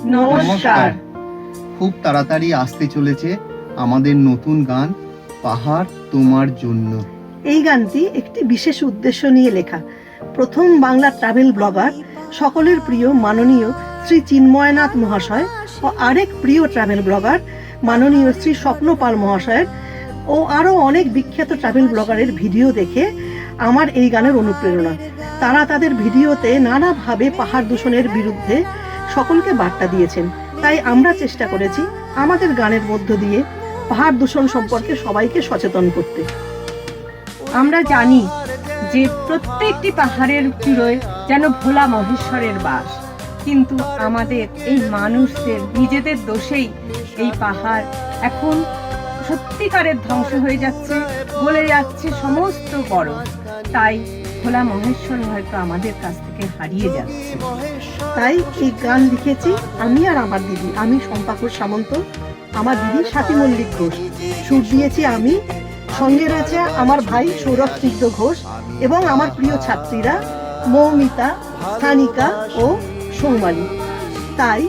নমস্কার। খুব তাড়াতাড়ি আসতে চলেছে আমাদের নতুন গান পাহাড় তোমার জন্য। এই গানটি একটি বিশেষ উদ্দেশ্য নিয়ে লেখা। প্রথম বাংলা ট্রাভেল ব্লগার, সকলের প্রিয় মাননীয় শ্রী চিন্ময়নাথ মহাশয় ও আরেক প্রিয় ট্রাভেল ব্লগার মাননীয় শ্রী স্বপ্ন পাল মহাশয়ের ও আরও অনেক বিখ্যাত ট্রাভেল ব্লগারের ভিডিও দেখে আমার এই গানের অনুপ্রেরণা। তারা তাদের ভিডিওতে নানাভাবে পাহাড় দূষণের বিরুদ্ধে সকলকে বার্তা দিয়েছেন। তাই আমরা চেষ্টা করেছি আমাদের গানের মধ্য দিয়ে পাহাড় দূষণ সম্পর্কে সবাইকে সচেতন করতে। আমরা জানি যে প্রত্যেকটি পাহাড়ের চূড়োয় যেন ভোলা মহেশ্বরের বাস, কিন্তু আমাদের এই মানুষদের নিজেদের দোষেই এই পাহাড় এখন সত্যিকারের ধ্বংস হয়ে যাচ্ছে, গলে যাচ্ছে সমস্ত বরফ। তাই ভোলা মহেশ্বর হয়তো আমাদের কাছ থেকে হারিয়ে যাচ্ছে। তাই এই গান লিখেছি আমি আর আমার দিদি। আমি শম্পাকর সামন্ত, আমার দিদি স্বাতী মল্লিক ঘোষ। সুর দিয়েছি আমি, সঙ্গে রয়েছে আমার ভাই সৌরভ স্নিগ্ধ ঘোষ এবং আমার প্রিয় ছাত্রীরা মৌমিতা, স্থানিকা ও সৌমালী। তাই